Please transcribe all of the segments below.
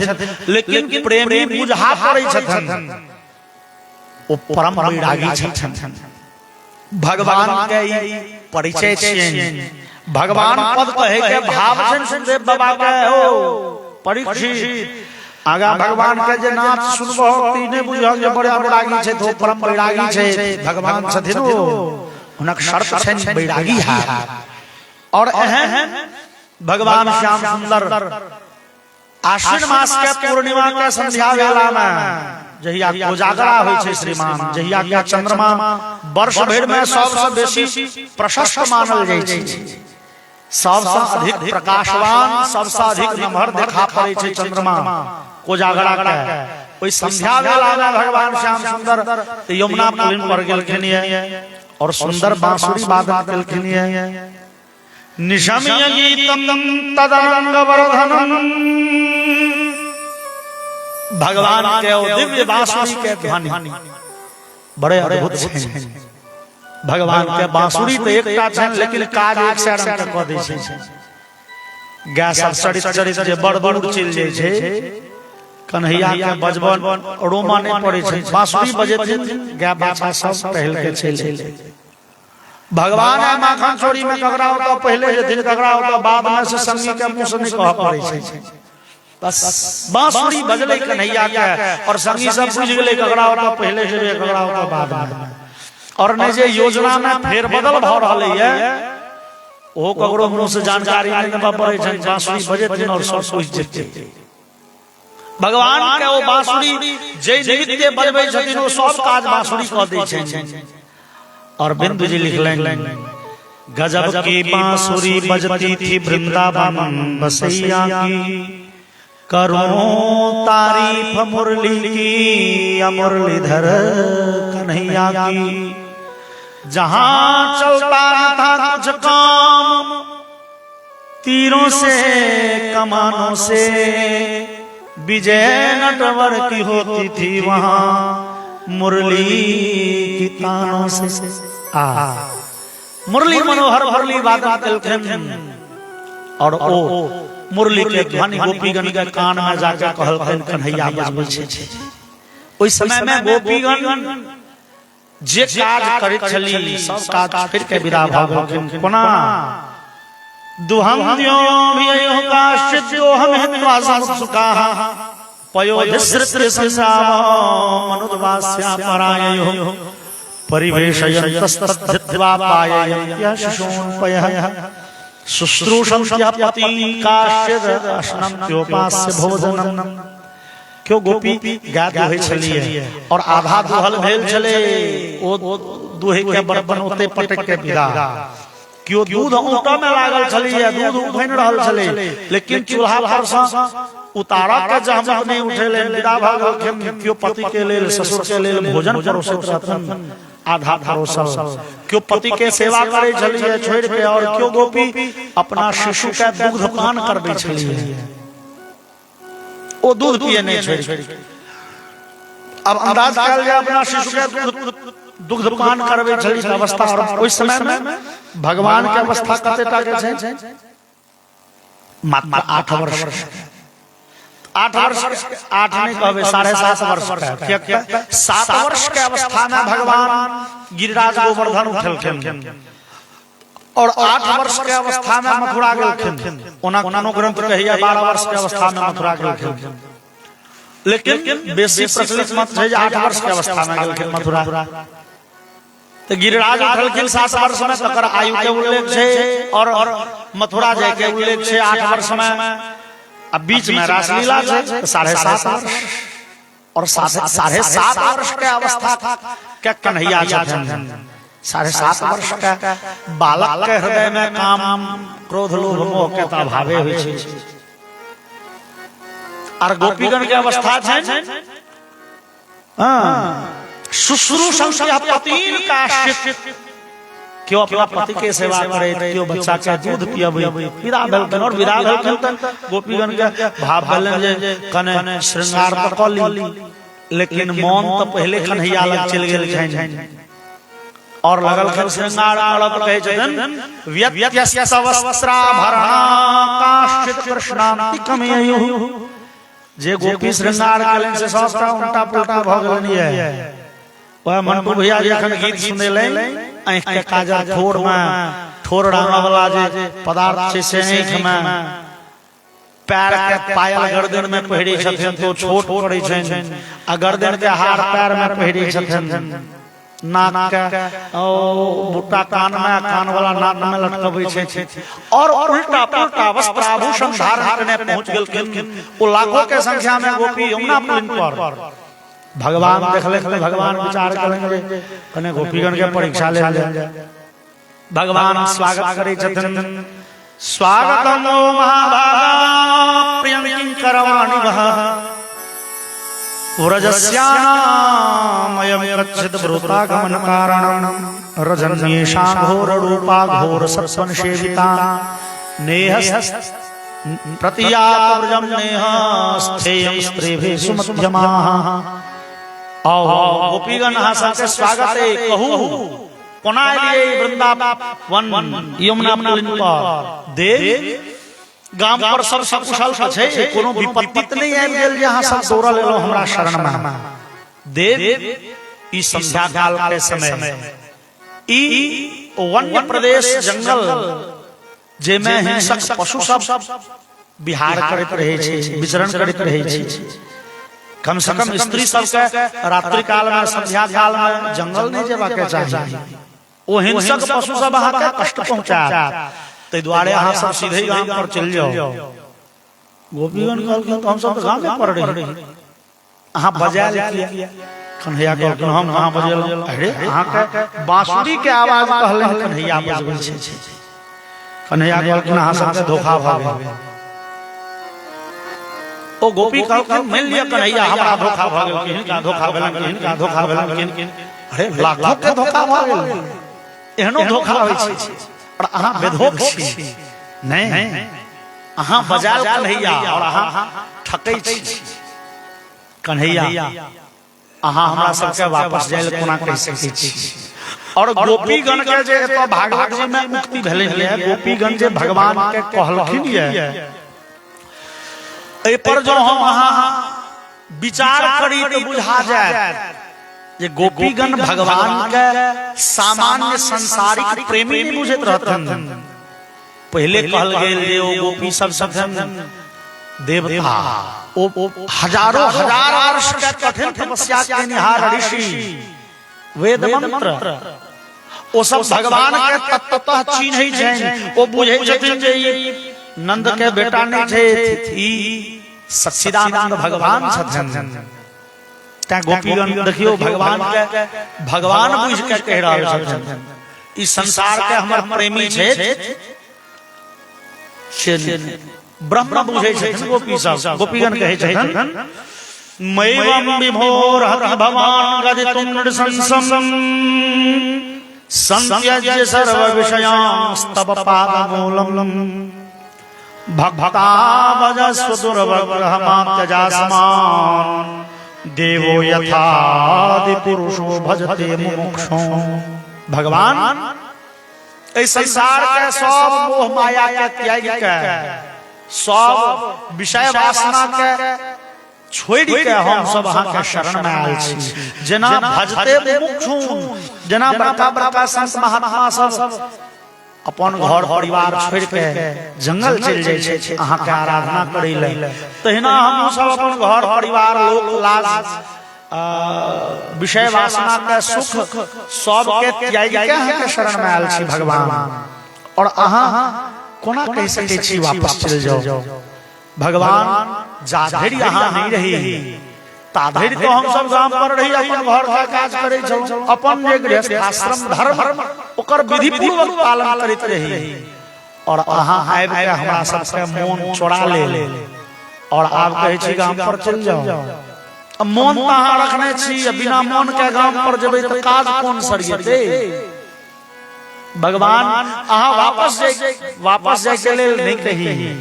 छथिन लेकिन प्रेमी बुझा पड़ै छथिन ओ परम वैरागी छथिन। भगवान के परिचय छियनि, भगवान पद कहे के भाव छनि सुखदेव बाबा के। ओ परीक्षित आगा भगवान के जे नाम सुनबो तीने बुझल जे बड़े वैरागी छै, तो परम वैरागी छै भगवान छथिन। ओ हुनक शर्त छनि वैरागी है। और एहन भगवान श्याम सुंदर आश्विन मास के पूर्णिमा के संध्या बेला में जहिया कोजागरा होइ छै श्रीमान, जहिया के चंद्रमा वर्ष भर में सबसे बेसी प्रशस्त मानल जाइ छै, सबसे अधिक प्रकाशवान, सबसे अधिक नम्हर देखा पड़ै छै चंद्रमा कोजागरा के। ओइ संध्या बेला में भगवान श्याम सुंदर यमुना पुलिन पर गेलखिन और सुंदर बांसुरी वादन केलखिन। निशम्य गीतम तदरंग वर्धनम, भगवान के दिव्य बांसुरी के ध्वनि बड़े अद्भुत छै। भगवान के बांसुरी तो एकटा छनि लेकिन काज एक से रंग के क दै छै। गाय सब चरित चरित जे बड़ बड़ चलि जाइ छै, कन्हैया के बजबन रोमा नहीं पड़े छै, बांसुरी बजेथिन गाय बाछा सब टहल के चलि जाइ। भगवान है माखन चोरी में ककरा होता पहले दिन, ककरा होता बाद में से संगी के मुंह से नहीं कह पड़े छै। बस बांसुरी बजले कन्हैया के और संगी सब बुझ गेले ककरा होता पहले से, ककरा होता बाद में। और नहीं जे योजना में फेर बदल भ रहले है ओ ककरो मुंह से जानकारी नहीं देबा पड़े छै। बांसुरी बजेथिन और सब सोच जेतै। भगवान के ओ बांसुरी जे नित्य बजबै छथिन ओ सब काज बांसुरी क दै छै। और बिंदु जी लिखलें, गजब की बांसुरी बजती थी वृंदावन बसैया की, करूं तारीफ मुरली की मुरलीधर कन्हैया की। जहां चलता था कुछ काम तीरों से कमानों से, विजय नटवर की होती थी वहां मुरली की तानों से। मुरली मनोहर मुरली वादन केलखिन और ओ मुरली के ध्वनि गोपीगण के कान में जाके कहलखिन कन्हैया बजबै छै। ओइ समय में गोपीगण जे काज करैत छली सब काज फिर के विदा भ गेलखिन। कोना दुहम दियो भियो का शिद्यो हम हिंदवा सुखा पयोधिसृत संसाम मनुद्वास्या परायो परिवेशयन्तस्तद्धित्वा पाययन्त्य शिशून्पयः शुश्रूषन्त्य पतिकाश्चिद अश्नन्त्योपास्य भोजनम्। क्यों गोपी गाय दुहै छलिए और आधा दुहल भेल छले, ओ दुहै के बर्तन ओते पटक के विदा। क्यों दूध ऊँटा में लागल छलिए, दूध उफैन रहल छले, लेकिन चूल्हा पर सँ उतारा के जहमत नहीं उठेले, विदा भ गेलखिन। क्यों पति के लेल ससुर के लेल भोजन परोसैत रहथिन आधा परोसल, क्यों पति के सेवा करे छलिए छोड़ के, और क्यों गोपी अपना शिशु के दुग्ध पान करबे छलिए, ओ दूध पिए नहीं छोड़ के। अब अंदाज कल जाए अपना शिशु के दुग्ध पान करबे छली अवस्था। और उस समय में भगवान के अवस्था कतेटा के छै, मात्र 8 वर्ष। 8 वर्ष 8 नहीं कहबे 7.5 वर्ष के, क्या 7 वर्ष के अवस्था में भगवान गिरिराज गोवर्धन उठलखिन और 8 वर्ष के अवस्था में मथुरा गेलखिन। ओना कोनो ग्रंथ कहिया 12 वर्ष के अवस्था में मथुरा गेलखिन, लेकिन बेसी प्रचलित मत छै 8 वर्ष के अवस्था में गेलखिन मथुरा। तो गिरिराज उठलखिन 7 वर्ष में, तकर आयु के उल्लेख छै और मथुरा जाय के उल्लेख छै 8 वर्ष में। अब बीच में रासलीला छै 7.5 वर्ष और 7.5 वर्ष के अवस्था के कन्हैया छथिन। 7.5 वर्ष के बालक के हृदय में काम क्रोध लोभ मोह के अभावे होइ छै। और गोपीगण के अवस्था छै शुश्रूषन्त्य पतिन काश्चित्, क्यों अपना पति के सेवा करे, क्यों बच्चा के दूध पियाबे। विदा भेलखिन और विदा भेलखिन त गोपीगण के भाव भेलन जे कने श्रृंगार त क ली, लेकिन मन तो पहले कन्हैया लग चल गेल और लगल खन श्रृंगार करत कहे छथिन व्यत्यस्य वस्त्राभरणा काश्चित् कृष्णान्ति कमयु। जे गोपी श्रृंगार केलन से सबटा उल्टा पुल्टा भ गेलनी है। ओए मंटू भैया जे एखन गीत सुनेले आंख के काजर ठोर में ठोर डालने वाला जे पदार्थ छै से आंख में पैर के पायल गर्दन में पहिरे छथिन तो छोट पड़ै छनि आ गर्दन के हार पैर में पहिरे छथिन नाक के ओ बुट्टा कान में कान वाला नाक में लटकबै छै और उल्टा पुल्टा वस्त्र आभूषण धारण करने पहुंच गेलखिन। ओ लाखों के संख्या में गोपी यमुना पुलिन पर भगवान देखले भगवान विचार करेंगे कने गोपीगण के परीक्षा ले जाए। भगवान स्वागत करे छथिन स्वागतम महाभागा प्रियं किंकरवाणि वह व्रजस्यानामयं गच्छत वृतागमन कारणं रजन्येषा घोर रूपा घोर सत्वन सेविता नेहस् प्रतियात व्रजं नेहस्थेयं स्त्रीभिः सुमध्यमाः। आओ गोपीगण हासा के स्वागत है कहू कोना लिए वृंदावन यमुना पुलिन पर देव गाम पर सब सकुशल छै कोनो विपत्ति नहीं आबि गेल जे अहाँ सब दौड़ा लेलो हमरा शरण में। देव ई संध्या काल के समय ई वन्य प्रदेश जंगल जे में हिंसक पशु सब विहार करैत रहै छै विचरण करैत रहै छै। कम से कम स्त्री सब के रात्रि काल में संध्या काल में जंगल नहीं जेबाक चाहिए। ओ हिंसक पशु सब अहाँ के कष्ट पहुंचात ते द्वारे अहाँ सब सीधे गांव पर चल जाओ। गोपीगण कहलखिन हम सब गांव में पड़ रही अहाँ बजाय किया कन्हैया कहलखिन हम कहां बजेलहुं अरे अहाँ के बांसुरी के आवाज कहलन कन्हैया बजबै छै। कन्हैया कहलखिन अहाँ सब के धोखा भ गेल। ओ गोपी कहलखिन मान लिया कन्हैया हमरा धोखा भ गेल किनका धोखा भेलन किनका धोखा भेलन किन अरे लाखों के धोखा भ गेल एहनो धोखा होय छै और अहाँ बेधोख छी नहीं अहाँ बजाल कन्हैया और अहाँ ठकै छी। कन्हैया अहाँ हमरा सबके वापस जाय ले कोना कह सकै छी। और गोपीगण के जे एतऽ भागवत जी में मुक्ति भेलै है गोपीगण जे भगवान के कहलखिन ये ए पर जो हम अहाँ विचार करी तो बुझा जाए ये गोपीगण भगवान के सामान्य संसारिक प्रेमी नहीं बुझैत रहथन। पहले कहल गेल जे ओ गोपी सब छथन देवता ओ हजारों हजार वर्ष के कठिन तपस्या के निहार ऋषि वेद मंत्र ओ सब भगवान के तत्वतः चिन्है छनि। ओ बुझै छथिन जे ई नंद के बेटा नहीं छै ई सच्चिदानंद भगवान छथन। गोपीगण देखियो भगवान के भगवान बुझ के कह रहल छथन ई संसार के हमर प्रेमी छै ब्रह्म बुझै छथन गोपी सब। गोपीगण कहै छथन मैवं विभोर हरि भवान गदितुं नृशंसं संत्यज्य सर्व विषयांस्तव पादमूलम् भक्ता भजस्व दुर्वग्रहमात्यजास्मान् देवो यथादि पुरुषो भजते मुमुक्षो। भगवान इस संसार के सब मोह माया के त्याग के सब विषय वासना के छोड़ के हम सब अहाँ के शरण में आयल छी। जेना भजते मुमुक्षु जेना बड़का बड़का संत महात्मा सब अपन घर परिवार छोड़ के जंगल चल जाय छै अहाँ के आराधना करै ले तहिना हम सब अपन घर परिवार लोक लाज विषय वासना के सुख सब के त्याग के अहाँ के शरण में आयल छी भगवान। और अहाँ कोना कह सकै छी वापस चल जाओ। भगवान जा धरि अहाँ नहीं रही ता धरि तो हम सब गांव पर रही अपन घर का काज करै छलहुं अपन जे गृहस्थ आश्रम धर्म ओकर विधि पूर्वक पालन करैत रही। और अहाँ आबि के हमरा सब के मन चोरा ले और आब कहै छी गांव पर चल जाओ। अब मन त अहाँ रखने छी बिना मन के गांव पर जेबै त काज कोन सरियते। भगवान अहाँ वापस जाय के लेल नहीं कही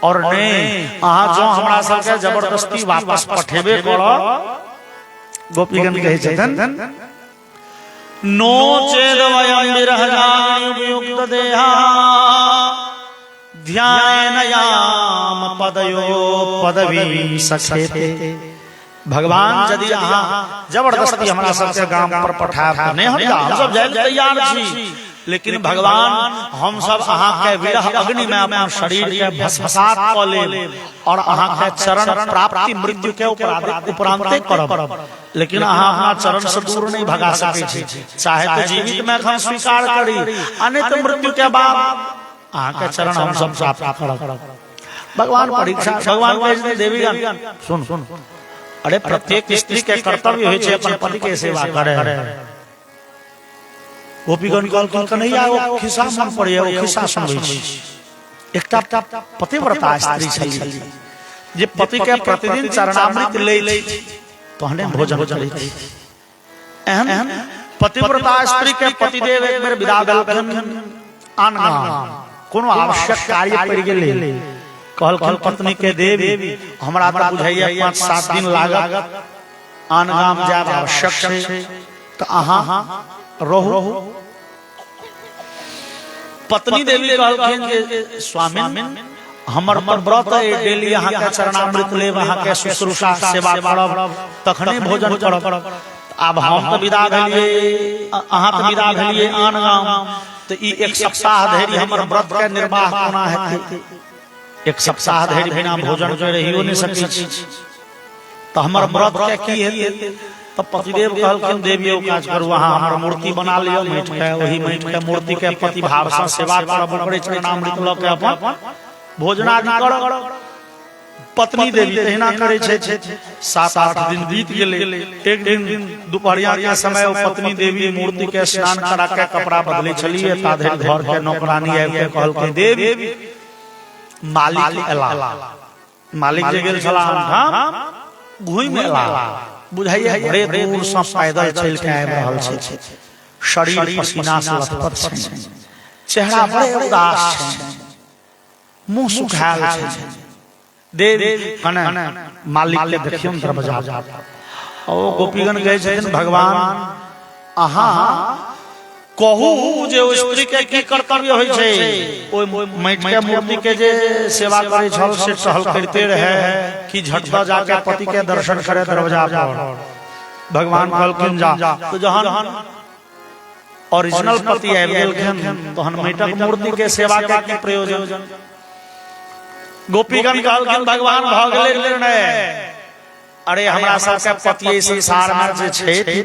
और नहीं अहाँ जो हमरा सब के जबरदस्ती वापस पठेबे करो। गोपीगण कहै छथन नो चेद वयं विरहजाय उपयुक्त देहा ध्यानयाम पदयो पदवी सखेते। भगवान यदि अहाँ जबरदस्ती हमरा सबके गांव पर पठायब नहीं हम सब जाए तैयार छी, लेकिन भगवान हम सब अहाँ के विरह अग्नि में अपन शरीर के भस्मसात क लेब और अहाँ के चरण प्राप्ति मृत्यु के उपरांते करब, लेकिन अहाँ अपना चरण से दूर नहीं भगा सकै छी। चाहे तो जीवित में हम स्वीकार करी, अनेक मृत्यु के बाद अहाँ के चरण हम सब प्राप्त करब। भगवान परीक्षा भगवान के देवीगण सुन सुन, अरे प्रत्येक स्त्री के कर्तव्य होय छै अपन पति के सेवा करे। गोपीगण कहलखिन कन्हैया ओ खिस्सा मन पड़े, ओ खिस्सा सुनबै छी। एकटा पतिव्रता स्त्री छली जे पति के प्रतिदिन चरणामृत लै तहने भोजन करैत। एहन पतिव्रता स्त्री के पतिदेव एक बेर विदा देलखिन आन गाम, कोनो आवश्यक कार्य पड़ि गेलै। कहलखिन पत्नी के देवी हमरा तो बुझाइया 5-7 दिन लागत, आन गाम जाब आवश्यक छै, तो अहाँ रहू। पत्नी देवी कहलखिन जे स्वामिन हमर व्रत डेली अहाँ के चरणामृत लेब, अहाँ के शुश्रूषा सेवा करब, तखने भोजन करब। आब हम तो विदा भेलिए, अहाँ तो विदा भेलिए आन गाम, तो ई 1 सप्ताह धरि हमर व्रत के निर्वाह कोना हेतै? 1 सप्ताह धरि बिना भोजन के रहियो नहीं सकै छी, तो हमर व्रत के की हेतै? तो पतिदेव कहलखिन देवी ओ काज करू, अहाँ हमर मूर्ति बना लियो माटि के, ओही माटि के मूर्ति के पति भाव से सेवा करब, ओकरे चरणामृत लऽ के अपन भोजनादि करब। पत्नी देवी तहिना करे छै। 7-8 दिन बीत गेले। एक दिन दोपहरिया के समय ओ पत्नी देवी मूर्ति के स्नान करा के कपड़ा बदले छलिए, ता धरि घर के नौकरानी आबि के कहलकै देवी मालिक एला। मालिक जे गेल छलाह ठाम घुमि एला, बुझाइए बड़े दूर से पैदल चल के आबि रहल छै, शरीर पसीना से लथपथ छै, चेहरा बड़े उदास छै, मुंह सुखायल छै। देवी कने मालिक के देखियौ दरवाजा, ओ गोपीगण कहै छथिन भगवान अहाँ कहू जे ओ स्त्री के की कर्तव्य होय छै? ओइ माटि के मूर्ति के जे सेवा करे छल से टहल करते रहे कि झटपट जाके पति के दर्शन करे दरवाजा पर? भगवान कहलखिन जा। तो जहन ओरिजिनल पति आबि गेलखिन तहन माटिक मूर्ति के सेवा के की प्रयोजन? गोपीगण कहलखिन भगवान भ गेलै निर्णय, अरे हमरा सबके पति संसार में जे छै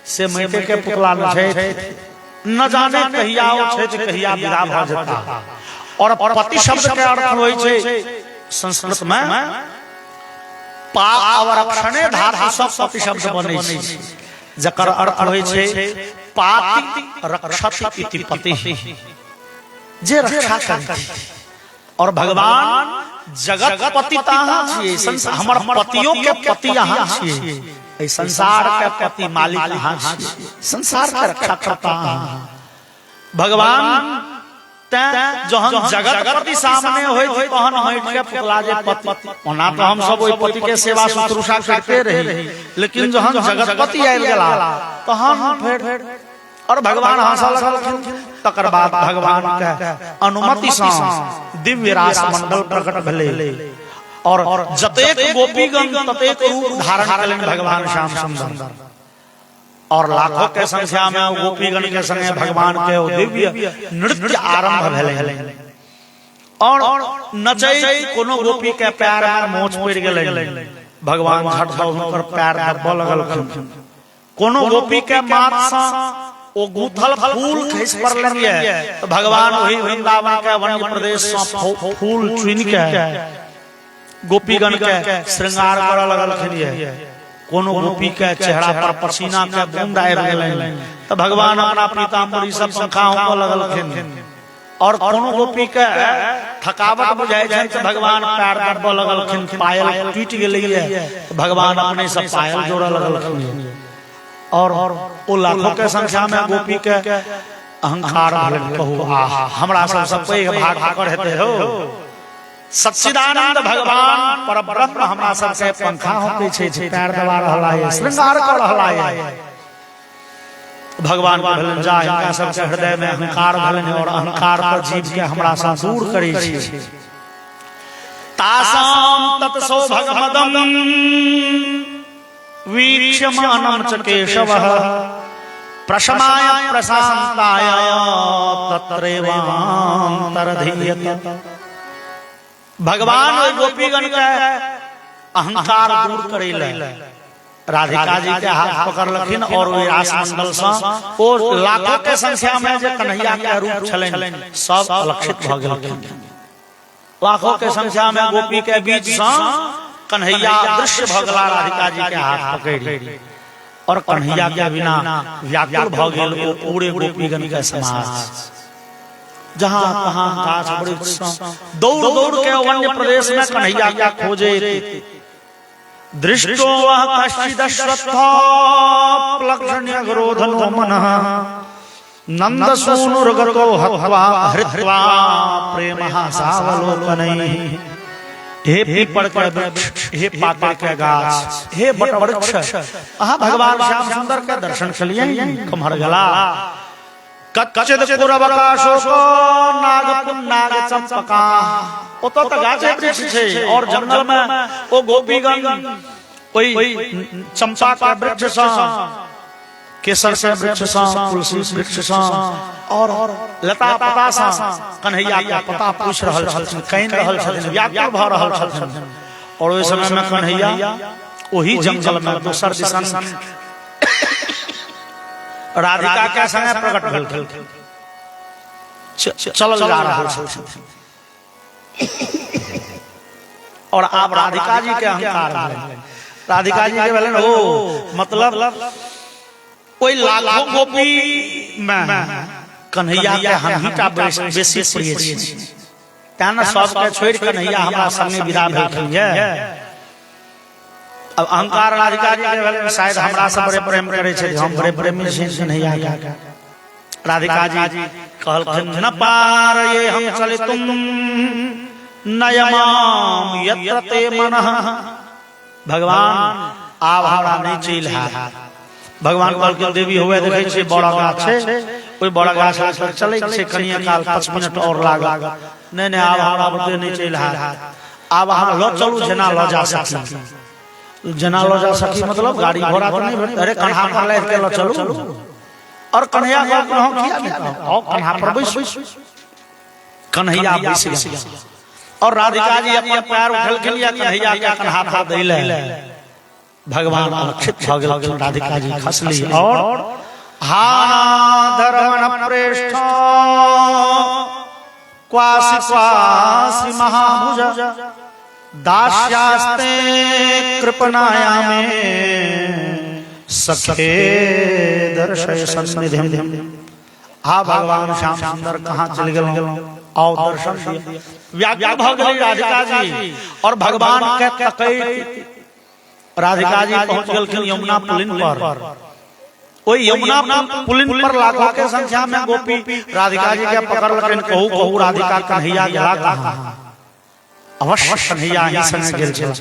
से माटि के पुतला न छै, न जाने कहिया ओ छै कहिया विदा भ जेता। और पति शब्द के अर्थ होय छै संस्कृत में पावरक्षणे धातु से पति शब्द बनै छै, जकर अर्थ होय छै पाति रक्षति इति पति, जे रक्षा करै। और भगवान जगत पति अहाँ छियै, हमर पतियों के पति अहाँ छियै, संसार के पति मालिक अहाँ छियै, संसार के रक्षा करता अहाँ। भगवान जहन जगत पति सामने होय तहन माटि के पुतला जे पति, ओना तो हम सब ओइ पति के सेवा शुश्रूषा करते रही, लेकिन जहन जगत पति आबि गेला तहन फेर और भगवान हंसा लगलखिन। तकर बाद भगवान के अनुमति से दिव्य रास मंडल प्रकट भेलै और जतेक गोपीगण ततेक रूप धारण कयलनि भगवान श्याम सुंदर, और लाखों के संख्या में गोपीगण के संगे भगवान के दिव्य नृत्य आरंभ भेलै। और नचै कोनो गोपी के पैर में मोच पड़ि गेलै, भगवान झट सँ हुनकर पैर दबा लगलखिन। कोनो गोपी के माथ से ओ गुथल फूल खसि पड़लनि, तो भगवान वही वृंदावन के वन्य प्रदेश से फूल चुनि के गोपीगण के श्रृंगार करऽ लगलखिन। कोनो गोपी के चेहरा पर पसीना के बूंद आबि गेलनि, तो भगवान अपना पीताम्बरी से पंखा होबऽ लगलखिन। और कोनो गोपी के थकावट बुझाइ छै तो भगवान पैर दबा लगलखिन, पायल टूटि गेलैये तो भगवान अपने से पायल जोड़ऽ लगलखिन। और ओ लाखों के संख्या में गोपी के अहंकार भेलनि, कहू हमरा सबसे पैघ भाग ककर हेतै हो? सच्चिदानंद भगवान परब्रह्म हमरा सबके पंखा होके छै, पैर दबा रहला है, श्रृंगार कर रहला है। भगवान के भलन जा इनका सबके हृदय में अहंकार भलन और अहंकार पर जीव के हमरा सा दूर करे छी तासाम तत्सो भगवदम वीक्ष्यमानं च केशवः प्रशमाय प्रशांताय तत्रैवान्तरधीयते। भगवान और गोपीगण के अहंकार दूर करेले राधिका जी के हाथ पकड़ लखिन और वे रासमंडल से ओ लाखों के संख्या में जे कन्हैया के रूप छलन सब अलक्षित भ गेलखिन। लाखों के संख्या में गोपी के बीच से कन्हैया दृश्य भ गेला राधिका जी के हाथ पकड़ी और कन्हैया के बिना व्याकुल भ गेल ओ पूरे गोपीगण के समाज। जहां तहां गाछ वृक्ष दौड़ दौड़ के वन्य प्रदेश में कन्हैया के खोजे दृष्टो वह कश्चिदश्वत्थाप्लक्षण्यगरोधनो मनः नंदसूनुर्गतो हत्वा हृत्वा प्रेमः सावलोकनैः। हे पीपल के वृक्ष, हे पाकड़ के गाछ, हे बट वृक्ष, भगवान श्याम सुंदर के दर्शन के लिए कमर गला कच्चिद पुरवकाशोक नाग चंपका ओ तो गाछे वृक्ष छे और जंगल में ओ गोपीगण कोई चंपा का वृक्ष सा केसर से वृक्ष सा तुलसी वृक्ष सा और लता पता सा कन्हैया का पता पूछ रहल छथिन कहि रहल छथिन व्याकुल भ रहल छथिन। और ओइ समय में कन्हैया ओही जंगल में दोसर दिशा राधिका के संगे प्रकट भेल चलल जा रहल छथिन। और आप राधिका जी के अहंकार भेल राधिका जी के भेलन ओ मतलब कोई लाखों गोपी में कन्हैया के हमहीटा बेसी प्रिय छी ताना सब के छोड़ कन्हैया हमरा संगे विदा भेल है। अब अहंकार राधिका जी के भेल शायद हमरा से बड़े प्रेम करे छे हम बड़े प्रेमी छी कन्हैया के। राधिका जी कहलखिन न पार ये हम चले तुम नयमाम यत्र ते मनः। भगवान आब हमरा नहीं चल है। भगवान कहलखिन देवी होवे देखे छे बड़ा गाछ छे ओई बड़ा गाछ पर चले छे कनिया काल 5 मिनट और लागत नहीं आब हमरा बते नहीं चल है। आब हम लो चलू जना लो जा सकी जना लो जा सकी मतलब गाड़ी घोड़ा तो नहीं अरे कन्हा पर ले के लो चलू। और कन्हैया को हम किया आओ कन्हा पर बैस कन्हैया बैस गया और राधिका जी अपन पैर उठल के लिया कन्हैया के कन्हा पर दैले भगवान अलक्षित भ गेल। राधिका जी खसली और हाधरवन प्रेष्ठ क्वासि क्वासि महाभुज दास्यास्ते कृपणाया में सखे दर्शय सन्निधिम। हा भगवान श्याम सुंदर कहाँ चल गेल आओ दर्शन दिया व्याकुल भ गेल राधिका जी। और भगवान के तकै राधिका जी पहुंच गेलखिन यमुना पुलिन पर। ओई यमुना पुलिन पर लाखों के संख्या में गोपी राधिका जी के पकड़लखिन कहू कहू राधिका कन्हैया गेला कहां अवश्य कन्हैया ही संग गेल छल।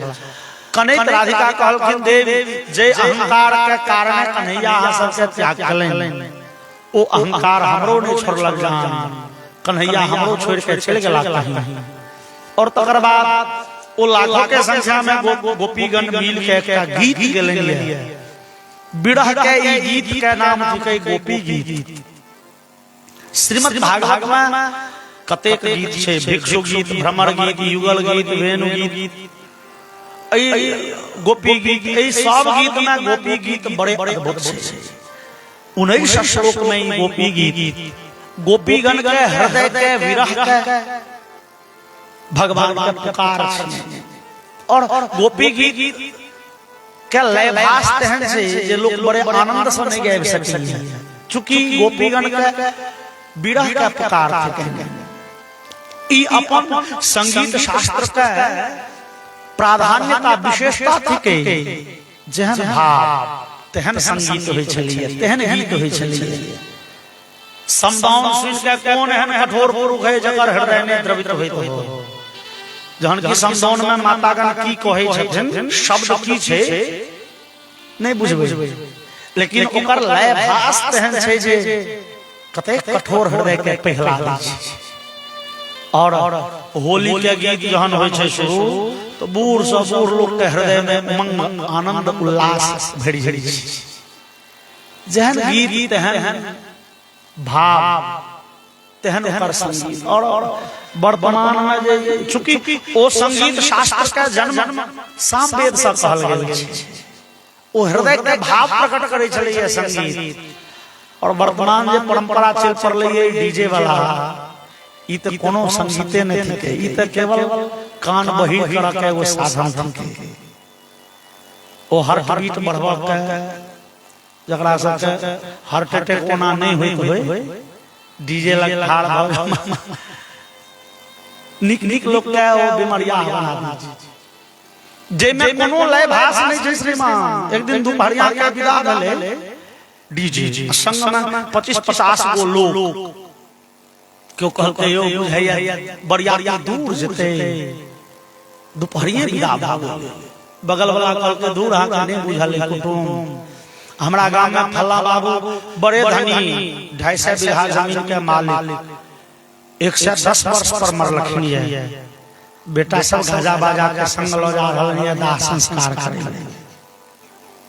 कनैत राधिका कहलखिन देवी जे अहंकार के कारण कन्हैया अहाँ सबसे त्याग कलेन ओ अहंकार हमरो नहीं छोड़लक जान कन्हैया हमरो छोड़ के चल गेला कहीं। और तकर बाद ओ लाखों के संख्या में गोपीगण मिल के एक गीत गेलिए विरह के ई गीत के नाम थिकै गोपी गीत। श्रीमद् भागवत में कतेक गीत छै भिक्षु गीत भ्रमर गीत युगल गीत वेणु गीत गोपी गीत सब गीत में गोपी गीत बड़े अद्भुत छै। 19 श्लोक में गोपी गीत गोपीगण के हृदय के विरह के भगवान के पुकार और गोपी गीत के लयभास तेहन छै जे लोग बड़े आनंद से नहीं गाबि सकै चूंकि गोपीगण के विरह के पुकार थिकै। ई अपन संगीत शास्त्र के प्राधान्यता विशेषता थिकै जेहन भाव तेहन संगीत होइ छलिए तेहन गीत होइ छलिए। समदाउन सुनि के कोन एहन कठोर पुरुष है जकर हृदय ने द्रवित होइत हो। जहन की समदाउन में मातागण की कहै छथिन शब्द की छै नहीं बुझबै लेकिन ओकर लय भास तेहन छै जे कते कठोर हृदय के पिघला दै छै। और होली के गीत जहन होइ छै शुरू तो बूढ़ से बूढ़ लोग के हृदय में उमंग आनंद उल्लास भरि जाइ छै। जहन गीत तेहन भाव तेहन ओकर संगीत। और वर्तमान में जे चूंकि ओ संगीत शास्त्र का जन्म सामवेद से कहल गेल छै, ओ हृदय के भाव प्रकट करे छलै संगीत। और वर्तमान जे परंपरा चल पड़लै डीजे वाला, ई त कोनो संगीते नहीं थे, ई त केवल कान बहिर करा के वो साधन थे। ओ हार्ट बीट बढ़वा के जकरा सबके हार्ट अटैक कोना नहीं होय डीजे लग ठाड़ भ निक निक लोग के ओ बीमारियां बना दी जे में कोनो लय भास नहीं छै। श्रीमान एक दिन दुपहरिया के विदा भेले डीजे संग में 25-50 गो लोग क्यों कहलके यो बुझाइया बरियारिया दूर जेते दुपहरिये विदा भागो। बगल वाला कहलके दूर आ के नहीं बुझल कुटुम हमरा गांव में फल्ला बाबू बड़े धनी 250 बीघा जमीन के मालिक 110 वर्ष पर मरलखिन है। बेटा सब गाजा बाजा के संग लो जा रहल है दाह संस्कार करे।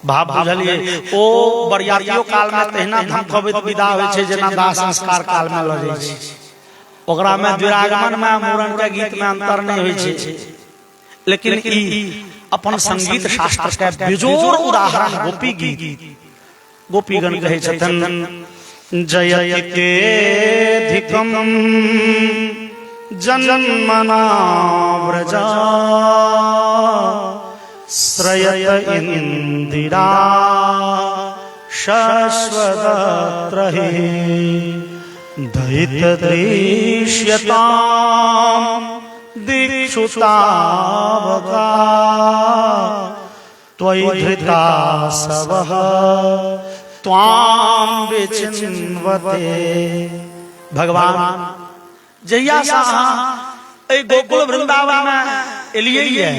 भाव बुझलिए ओ बरियातियो काल में तहिना धमकबैत विदा होय छै जेना दाह संस्कार काल में ल जाय छै। ओकरा में विरागमन में मूरन के गीत में अंतर नहीं होय छै। लेकिन ई अपन संगीत शास्त्र के बेजोड़ उदाहरण गोपी गीत। गोपीगण कहे छथन जयते धिकम जन्मना व्रजा श्रयत इंदिरा शाश्वत रहे दयित दृश्यतां दिक्षुतावका त्वयि धृता सवः त्वां विचिन्वते। भगवान जहिया से अहाँ गोकुल वृंदावन में एलियै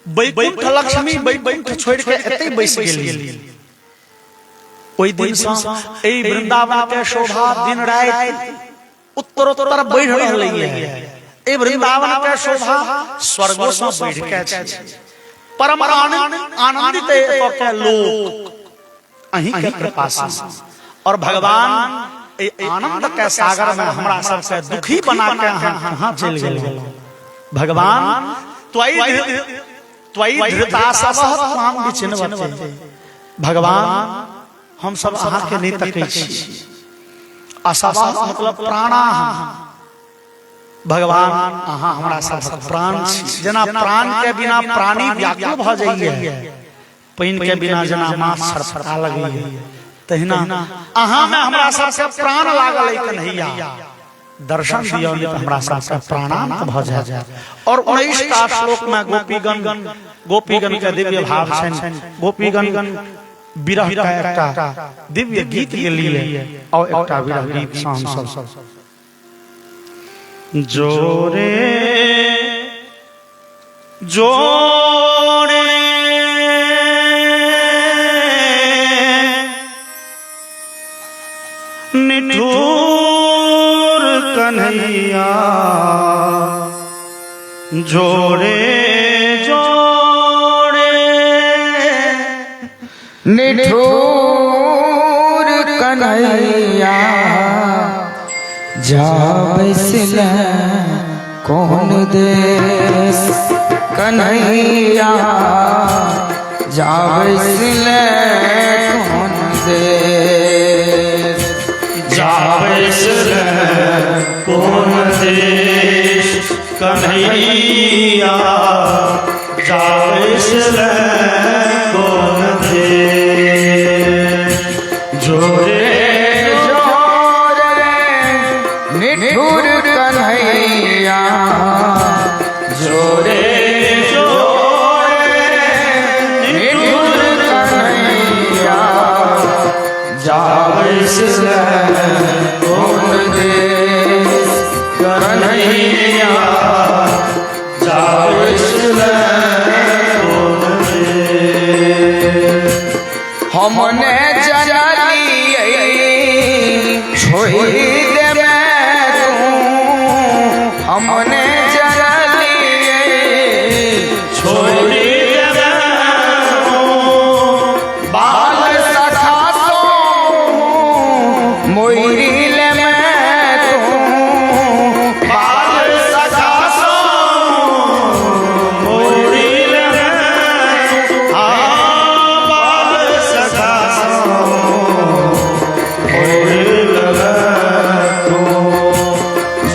वैकुंठ लक्ष्मी वैकुंठ छोड़ के एते बैस गेलियै। ओई दिन से ए वृंदावन के शोभा दिन रात उत्तरोत्तर बढ़ रहलै है। ए वृंदावन के शोभा स्वर्गो से बढ़ के छै। परम आनंदित के लोक अहीं के कृपा से। और भगवान ए आनंद के सागर में हमरा सब से दुखी बना के कहां चल गेल। भगवान त्वयि धृता सबह त्वां विचिन्वते। भगवान हम सब अहाँ के नहीं तकै छी। असबह मतलब प्राणा। भगवान अहाँ हमरा सब प्राण छी। जना प्राण के बिना प्राणी व्याकुल भ जाइए, पानी के बिना जना माछ छटपटा लगैए, तहिना अहाँ में हमरा सब से प्राण लागल है कन्हैया। दर्शन दियौ नहीं तो हमरा सब से प्राणांत भ जाए। और 19 श्लोक में गोपीगण के दिव्य भाव छन। गोपीगण विरह का एकटा दिव्य गीत के लिए और एकटा विरह गीत शाम सब जोरे जोरे निठुर कन्हैया जोरे जोरे निठुर कन्हैया जा बैसल कौन देश कन्हैया जा बैसल कौन देश जा बैसल कौन देश कन्हैया जा बैसल कौन देश जोरे निठुर कन्हैया जोरे जोरे निठुर कन्हैया जा बैसल कौन देश कन्हैया जा बैसल कौन देश। हमने जनली छोड़ी दे मैं तू हमने जनली छोड़ी दे बाल सखा सो मोरी ले मैं तू बाल सखा सो मोरी ले बाल सखा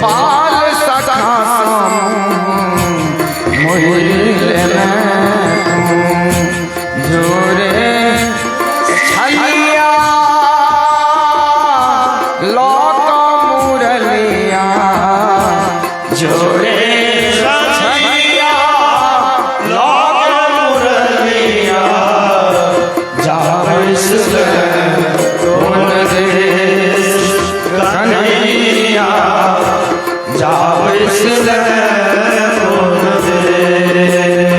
बाल सखा जोरे छलिया लोक मुरलिया जोरे छलिया लोक मुरलिया जावस कौन देश कन्हैया जावस कौन देश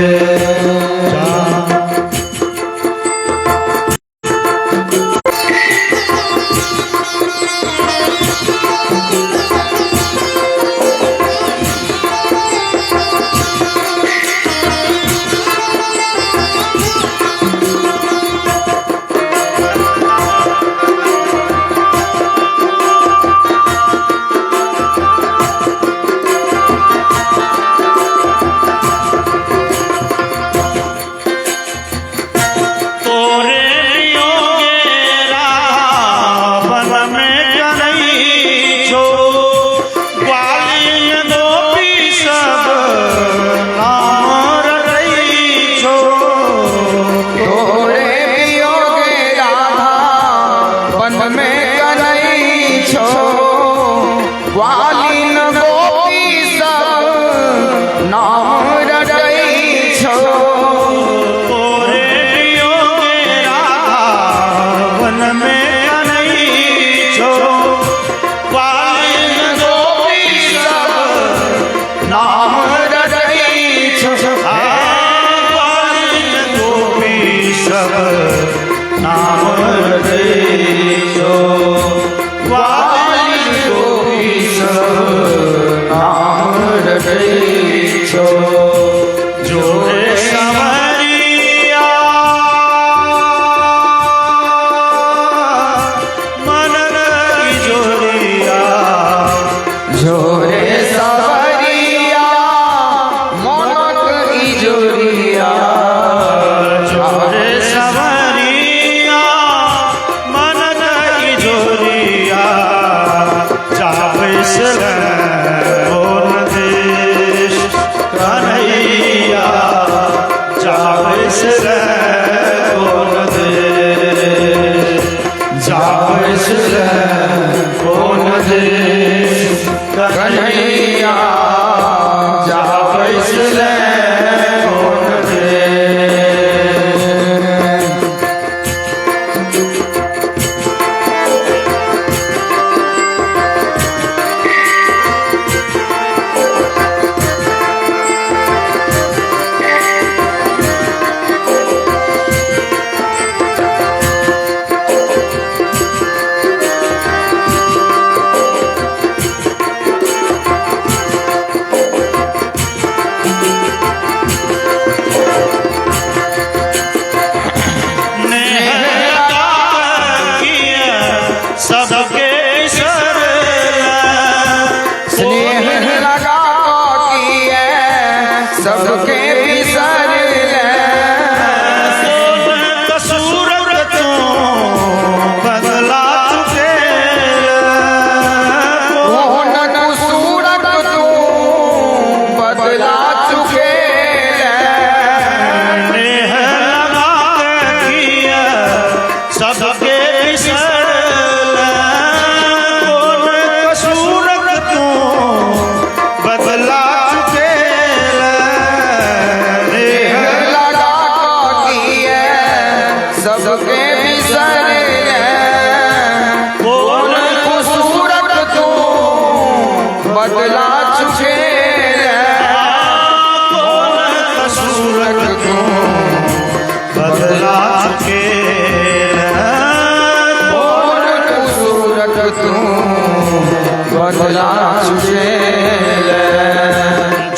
चला तुझे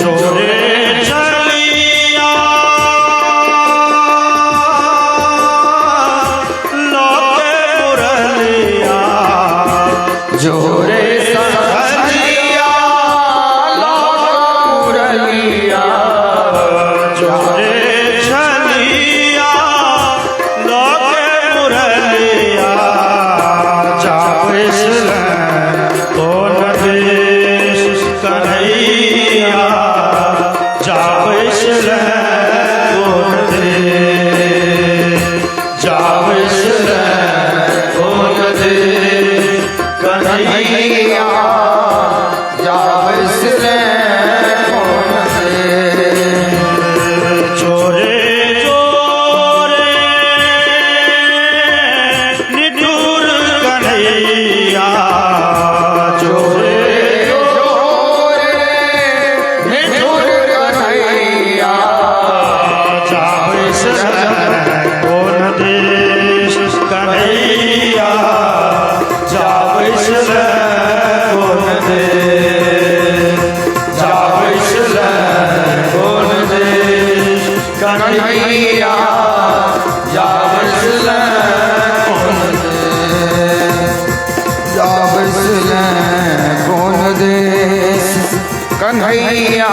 जोरे चलिया लोके मुरलिया जोरे सजलिया मुरलिया जोरे चलिया लोके मुरलिया जाविस कौन देश कन्हैया जाविस कौन देश जाविस कौन दे कन्हैया जाविस कौन दे चोरे चोरे निठुर कन्हैया चोरे निठुर कन्हैया जाविस कौन देश कन्हैया जाविस कौन देश जाविस कौन देश कन्हैया जाविस कौन जाविस कौन देश कन्हैया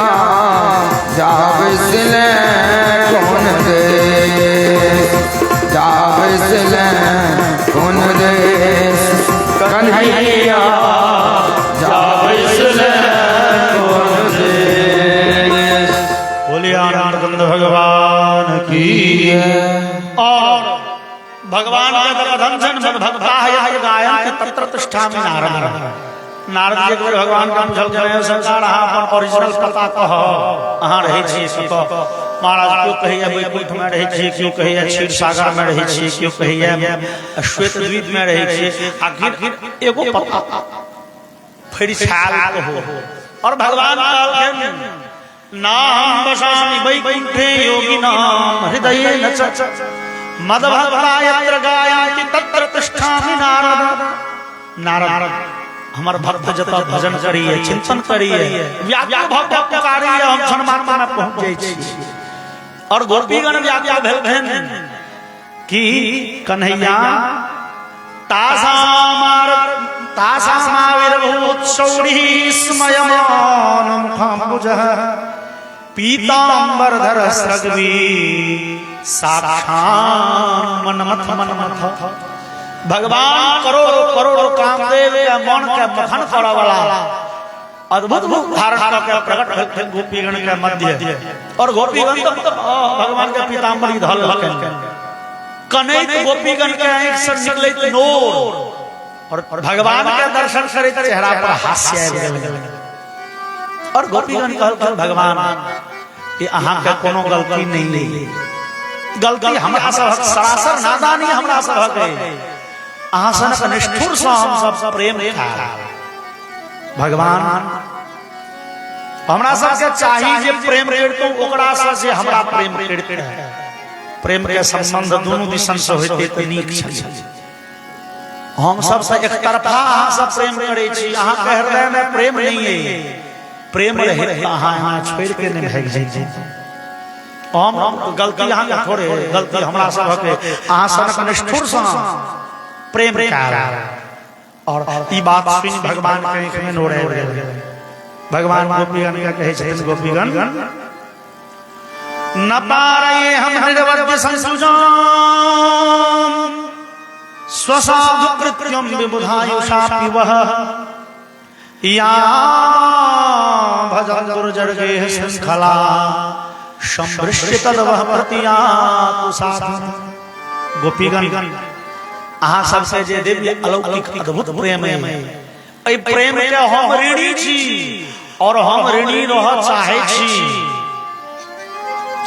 जाविस कौन देश जाविस कौन देश कन्हैया जाविस कौन देश बोलिए आनंद भगवान की। और भगवान के दर्शन जन भक्ता है गायन के तत्र तिष्ठा में नारद नारद जी के भगवान का पूछल करे संसार अपन ओरिजिनल पता कह अहाँ रहे छी सत महाराज क्यों कहिए वैकुंठ में रहे छी क्यों कहिए क्षीर सागर में रहे छी क्यों कहिए श्वेत द्वीप में रहे छी आखिर एगो पता फिर छाल हो। और भगवान कहलखिन नाम बसामि वैकुंठे योगिनाम हृदय न च मदभक्ता यत्र गायन्ति तत्र तिष्ठामि नारद। नारद हमर भक्त जत भजन करिए चिंतन करिए व्याकुल भक्त पुकारिए हम क्षण मात्र में पहुंच जाई छी। और गोपीगण व्याकुल भेल कि कन्हैया तासामाविर्भूत शौरी स्मयमान मुखम्बुजः पीताम्बरधर सृग्वी साक्षात् मनमथ मनमथ। भगवान करोड़ों करोड़ों कामदेव के मन के मखन करने वाला अद्भुत रूप धारण करके प्रकट भेल गोपीगण के मध्य। और गोपीगण तो भगवान के पीताम्बरी धल कनैत गोपीगण के आंख से निकलैत नोर और भगवान के दर्शन करैत चेहरा पर हास्य आबि गेल। और गोपीगण कहलखिन भगवान कि अहाँ के कोनो गलती नहीं है, गलती हमरा सबहक सरासर नादानी हमरा सबहक है। अहाँ सनक निष्ठुर से हम सब प्रेम था। भगवान हमरा सबके चाही जे प्रेम करतौ ओकरा से हमरा प्रेम करते है। प्रेम के संबंध दोनों दिसन से होते त नीक छै। हम सब से एक तरफा अहाँ सब प्रेम करे छी, अहाँ के हृदय में प्रेम नहीं है। प्रेम रहे अहाँ यहाँ छोड़ के नहीं भाग जाइए। हम गलती अहाँ के थोड़े, गलती हमरा सबहक है। अहाँ सनक निष्ठुर से प्रेम कर। और ई बात सुनि भगवान के आंख में नोर आबि गेल। भगवान गोपीगण के कहै छथिन गोपीगण न पारये हम हृदय संसुजाम स्वसाधु कृत्यम विबुधायुषापि वह या भजन दुर्जर्गे शृंखला संवृष्टि तद्वह प्रतियातु साधु। गोपीगण अहाँ सबसे जे दिव्य अलौकिक अद्भुत प्रेम है, एहि प्रेम के हम ऋणी छी और हम ऋणी रह चाहे छी।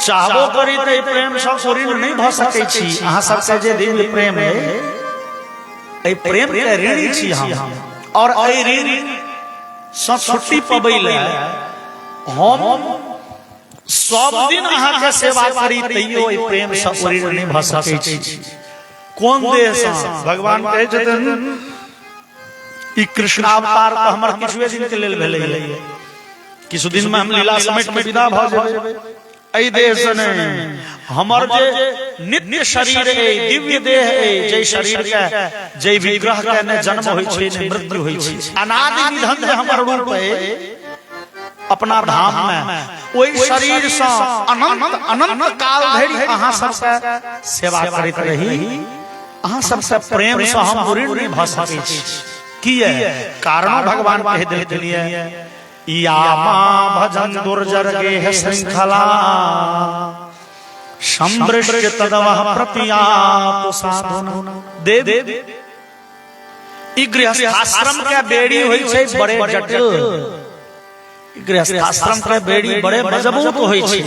चाहबो करी त प्रेम से ऋण नहीं भ सकै छी। अहाँ सबसे जे दिव्य प्रेम है, एहि प्रेम के ऋणी छी हम। और एहि ऋण से छुट्टी पबै ले हम सब दिन अहाँ के सेवा करी तैयो एहि प्रेम से ऋण नहीं भ सकै छी। कौन देश भगवान कहे छथिन ई कृष्ण अवतार तो हमर किछुए दिन के लेल भेलै किछु दिन में हम लीला समेट में विदा भ जेबै एहि देश ने हमर जे नित्य शरीर है दिव्य देह है जे शरीर के जे विग्रह के ने जन्म होय छै ने मृत्यु होय छै अनादि निधन जे हमर रूप है अपना धाम में ओई शरीर से अनंत अनंत काल धरि अहाँ सबके सेवा करैत रही अहाँ सबसे प्रेम से हम ऋण नहीं भ सकै छी किए कारण भगवान कह देलिए या मां भजन दुर्जर गेह श्रृंखला संवृष्ट तदवः प्रतियात साधन दे ई गृहस्थाश्रम के बेड़ी होय छै बड़े जटिल गृहस्थाश्रम के बेड़ी बड़े मजबूत होय छै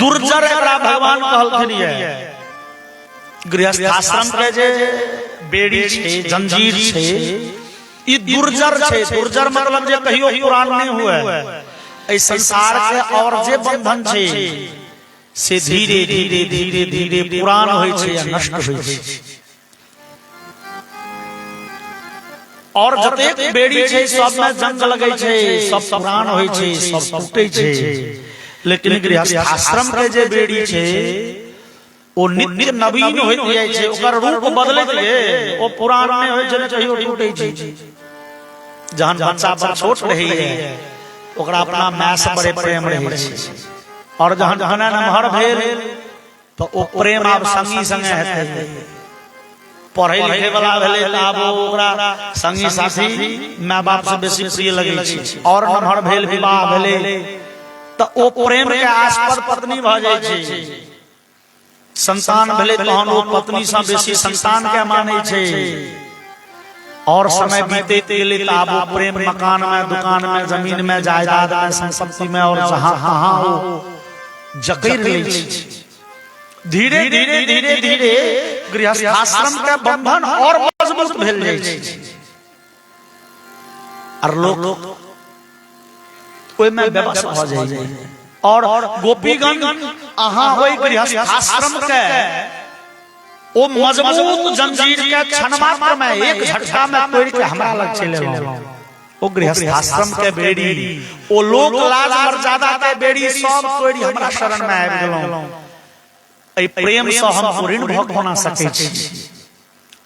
दुर्जर एकरा भगवान कहलखिन ये गृहस्थाश्रम के जे बेड़ी छै जंजीर छै ई दुर्जर छै दुर्जर मतलब जे कहियो पुरान नहीं हुए ए संसार के और जे बंधन छै से धीरे धीरे धीरे धीरे पुरान होय छै या नष्ट होय छै और जतेक बेड़ी छै सब में जंग लगै छै सब पुरान होय छै सब टूटै छै लेकिन गृहस्थाश्रम के जे बेड़ी छै ओ नित्य नवीन होइत जाय छै ओकर रूप बदलैत छै ओ पुरान नहीं होय छै कहियो टूटै छै जहन बच्चा बड़ छोट रही है ओकरा अपना माय से बड़े प्रेम रहे छै और जहन जहन नमहर भेल तो ओ प्रेम आब संगी संगे हेतै पढ़ै लिखै वाला भेलै त आब ओकरा संगी साथी माय बाप से बेसी प्रिय लगै छै और नमहर भेल विवाह भेलै त ओ प्रेम के आस्पद पत्नी भ जाय छै संतान भेलै तहन ओ पत्नी से बेसी संतान के मानै छै और समय बीते गेले त आब प्रेम मकान में दुकान में जमीन में जायदाद में संपत्ति में और जहां कहां हो जकैर लै छै धीरे धीरे धीरे धीरे गृहस्थाश्रम के बंधन और मजबूत भेल जाइ छै और लोग ओइ में व्यवस्था भ जाय छै और गोपीगण अहाँ ओइ गृहस्थाश्रम के ओ मजबूत जंजीर के क्षण मात्र में एक झटका में तोड़ के हमरा लग चले आउ ओ गृहस्थाश्रम के बेड़ी ओ लोक लाज मर्यादा के बेड़ी सब तोड़ी हमरा शरण में आबि गेलौ ए प्रेम से हम ऋण भोग बना सकै छी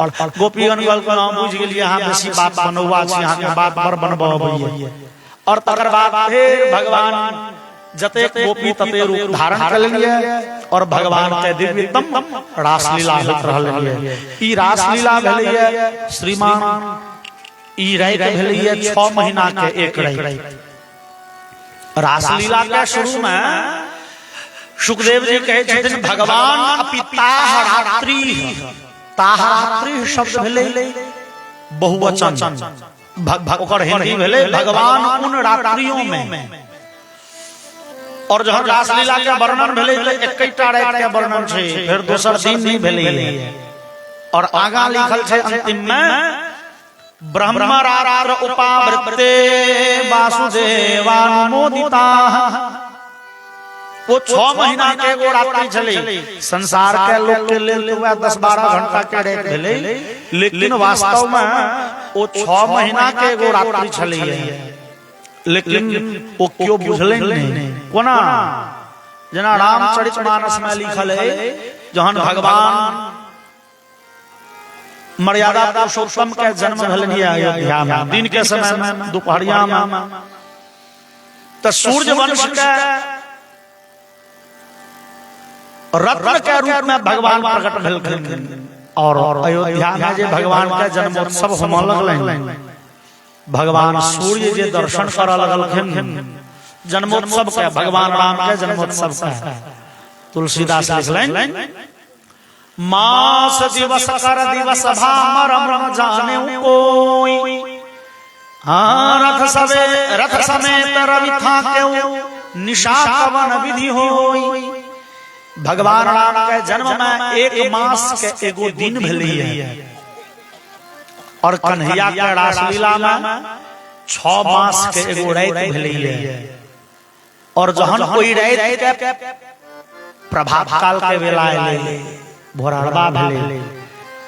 और गोपीगण कहलखिन हम बुझ गेलिए अहाँ बेसी बात बनौआ छी अहाँ के बात बड़ बनबैया और तकर बाद फिर भगवान जतेक गोपी तते रूप धारण कर लेलिए और भगवान के दिव्यतम रासलीला होत रहल है ई रासलीला भेलैया श्रीमान ई रात भेलैया 6 महीना के एक रात रासलीला के शुरू में सुखदेव जी कहे छथिन भगवान अपिताहरात्रि ताहरात्रि शब्द भेलै बहुवचन ओकर हिंदी भेलै भगवान उन रात्रियों में और जहां रासलीला के वर्णन भेलै त एकैटा रात के वर्णन छै फिर दोसर दिन नहीं भेलै और आगा लिखल छै अंतिम में ब्रह्मरात्र उपावृत्ते वासुदेवानुमोदिता वो 6 महीना के एगो रात्रि छलै संसार के लोक के लेल 10-12 घंटा के रात भेलै लेकिन वास्तव में वो 6 महीना के एगो रात्रि छलै लेकिन वो क्यों बुझले नहीं कोना जना रामचरितमानस में लिखल है जहन भगवान मर्यादा पुरुषोत्तम के जन्म भेलनि अयोध्या में दिन के समय में दोपहरिया में तो सूर्य वंश के रत्न के रूप में भगवान प्रकट भेलखिन और अयोध्या में जे भगवान के जन्मोत्सव होने लगलनि भगवान सूर्य जे दर्शन कर लगलखिन जन्मोत्सव के भगवान राम के जन्मोत्सव का तुलसीदास लिखलनि मास दिवस कर दिवस भामरम जाने कोई रथ समेत रवि था के निशा कवन विधि होई भगवान राम के जन्म में 1 मास के एगो दिन भेलै और कन्हैया के रासलीला में 6 मास के एगो रात भेलै और जहन कोई रात के प्रभात काल के बेला एलै भोरहरबा भेलै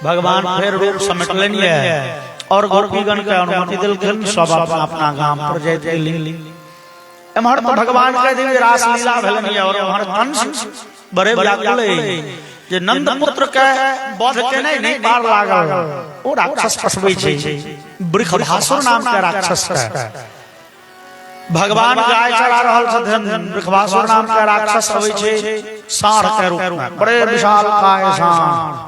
भगवान फिर रूप समेट लेनी है और गोपीगण के अनुमति दिलखिन सब अपना गांव पर जाते ली एमहर तो भगवान के दिव्य रास लीला भेलनी और एमहर कंस बड़े व्याकुल जे नंद पुत्र के वध के नहीं पार लागल ओ राक्षस फसबै छै वृषभासुर नाम के राक्षस के भगवान गाय चरा रहल छथिन वृषभासुर नाम के राक्षस होय छै साढ़ के रूप में बड़े विशाल काय साढ़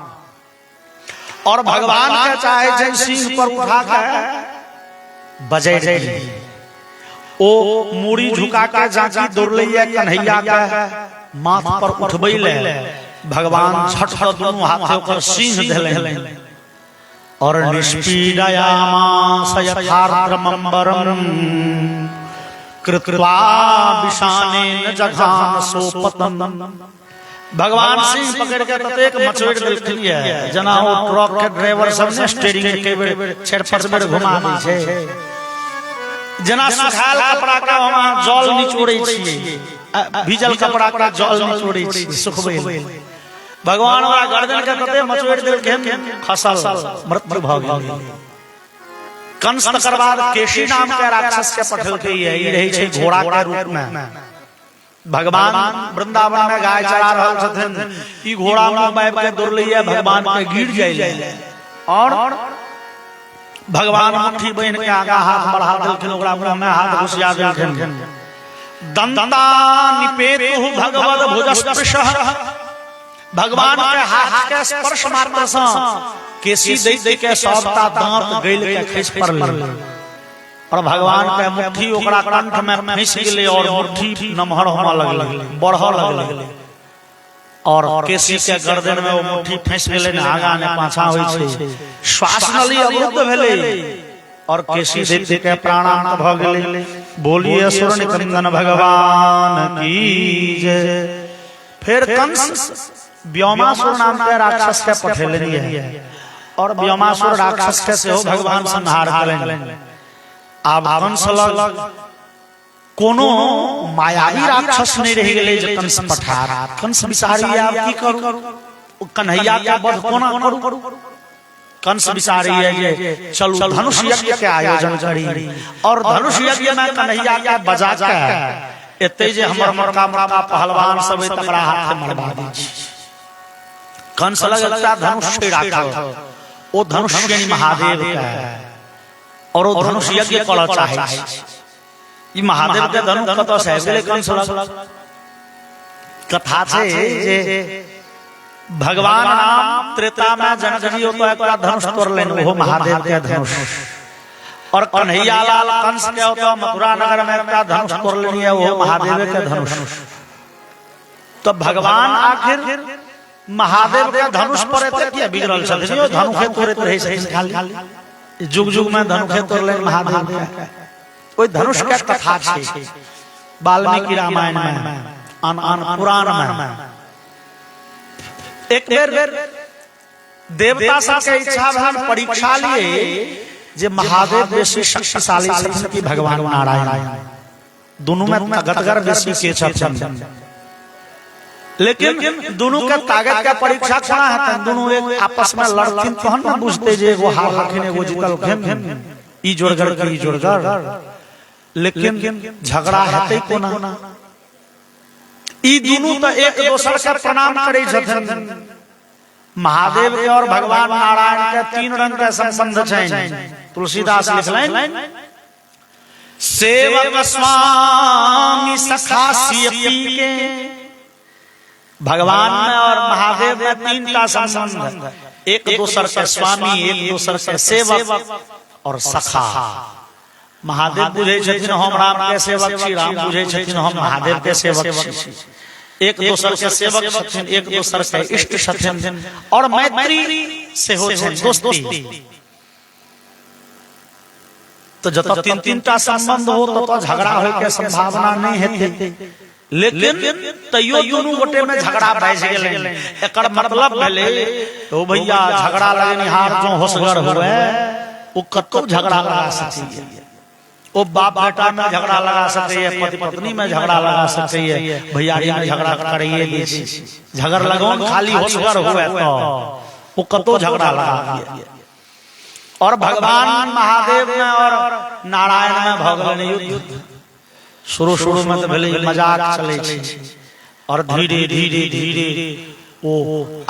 और भगवान के चाहे छै सिंह पर उठा के बजै रही ओ मूड़ी झुका के जाकी दौड़लैया कन्हैया के माथ पर उठबै ले भगवान झट से दोनों हाथ ओकर सिंह धैले और निष्पीडयामास यथार्द्रमंबरम कृत्वा विशानेन जघान सोपतम भगवान सिंह पकड़ के ततेक मचोड़ देलखिन है जना ओ ट्रक के ड्राइवर सब ने स्टीयरिंग के बेर छेड़ पांच बेर घुमा दै छै जना सुखाल कपड़ा का हम जल निचोड़ै छी भीजल कपड़ा का जल निचोड़ै छी सुखबै भगवान वाला गर्दन के तते मचोड़ देलखिन खसल मृत्यु भ गेल कंस तकर बाद केशी नाम के राक्षस के पठलकै ई रहै छै घोड़ा के रूप में भगवान वृंदावन में गाय चरा रहल छथिन ई घोड़ा में बैठ के दौड़लैया भगवान के गिर जाइले और भगवान मुट्ठी बन के आगा हाथ बढ़ा देलखिन ओकरा मुंह में हाथ घुसिया देलखिन दंता निपेतु भगवद भुजस्पृशः भगवान के हाथ के स्पर्श मात्र से केसी दै के सबटा दांत गैल के खसि पड़लै और भगवान के मुट्ठी ओकरा कंठ में फंस गेलै और मुट्ठी नमहर होने लगलै बढ़ऽ लगलै और केसी के गर्दन में वो मुट्ठी फंस गेलै ने आगा ने पाछा होय छै श्वास नली अवरुद्ध भेलै और केसी दैत्य के प्राणांत भ गेलै बोलिए असुर निकंदन भगवान की जय फिर कंस व्योमासुर नाम के राक्षस के पठेलनि है और व्योमासुर राक्षस के सेहो भगवान संहार करेंगे आब कंस लग कोनो मायावी राक्षस नहीं रह गेलै जे कंस पठार कंस विचारी आब की करू कन्हैया के वध कोना करू कंस विचारी है जे चलू धनुष यज्ञ के आयोजन करी और धनुष यज्ञ में कन्हैया के बजा के एते जे हमर मरका मरका पहलवान सब तकरा हाथ में मरवा दी कंस लगता धनुष राखल ओ धनुष यानी महादेव के और वो धनुष यज्ञ करऽ चाहे ई महादेव के धनुष कतऽ से गेलै कंस लग कथा छै जे भगवान राम त्रेता में जनक जी ओतो एकटा धनुष तोड़लनि ओहो महादेव के धनुष और कन्हैया लाल कंस के ओतो मथुरा नगर में एकटा धनुष तोड़लनि है ओहो महादेव के धनुष तो भगवान आखिर महादेव के धनुष पर एते किया बिगड़ल छथिन ओ धनुष तोड़ैत रहै छथिन खाली जुग जुग में धनुष तोड़लनि महादेव के ओइ धनुष के कथा छै वाल्मीकि रामायण में आन पुराण में एक बेर देवता सब के इच्छा भन परीक्षा लिए जे महादेव बेसी शक्तिशाली छथिन कि भगवान नारायण दोनों में ताकतवर बेसी के छथिन लेकिन दोनों के ताकत का परीक्षा कोना हेतन दोनों एक आपस में लड़थिन तहन न बुझते जे एगो हारलखिन एगो जीतलखिन ई जोड़गर की जोड़गर लेकिन झगड़ा हेतै कोना ई दोनों तो एक दोसर के प्रणाम करै छथिन महादेव के और भगवान नारायण के तीन रंग के संबंध छै तुलसीदास लिखलनि सेवक स्वामी सखा सियपी के भगवान में और महादेव में तीन का संबंध एक दूसर के स्वामी एक दूसर के सेवक और सखा महादेव बुझे छथिन हम राम के सेवक छी राम बुझे छथिन हम महादेव के सेवक छी एक दूसर के सेवक छथिन एक दूसर के इष्ट छथिन और मैत्री से हो दोस्ती तो जब तीन तीन का संबंध हो तो झगड़ा होय के संभावना नहीं हेतै लेकिन तैयो दोनों गोटे में झगड़ा बैठ गेलै एकर मतलब भेलै ओ भैया झगड़ा लगनिहार जो होशगर होवे ओ कतो झगड़ा लगा सकैए ओ बाप बेटा में झगड़ा लगा सकैए पति पत्नी में झगड़ा लगा सकैए भैयारी में झगड़ा करिए दै छै झगड़ लगौन खाली होशगर होवे तो वो कतो झगड़ा लगा दिया। और भगवान महादेव में और नारायण में भगवान युद्ध शुरू में तो भले मजाक चले छे और धीरे धीरे धीरे वो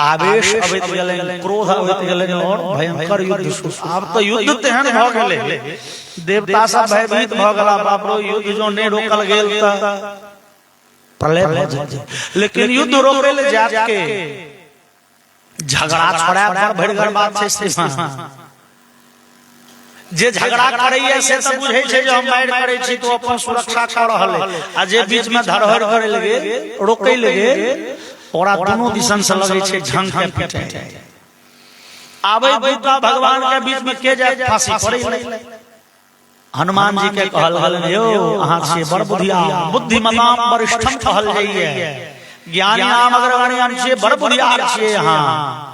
आवेश अबैत गेलै, क्रोध अबैत गेलै और भयंकर युद्ध शुरू। आब तो युद्ध तेहन भ गेलै, देवता सब भयभीत भ गेला, बाप रो युद्ध जो नहीं रोकल गेल त प्रलय भ जाय। लेकिन युद्ध रोकै ले जात के झगड़ा छोड़ा पर भड़गड़ बात छै से जे झगड़ा करैया से त बुझै छै जे हम मारि करै छी तो अपन सुरक्षा कर रहल है, आ जे बीच में धरहर करे लगे रोकै लगे ओकरा दोनों दिसन से लगे छै झंग के पिटे। आबै दूता भगवान के बीच में के जाय फांसी पड़ै। हनुमान जी के कहल गेल यौ अहाँ से बड़ बुद्धियार, बुद्धिमताम वरिष्ठम कहल जाइए, ज्ञानियाम अग्रगण्यम से बड़ बुद्धियार छियै अहाँ।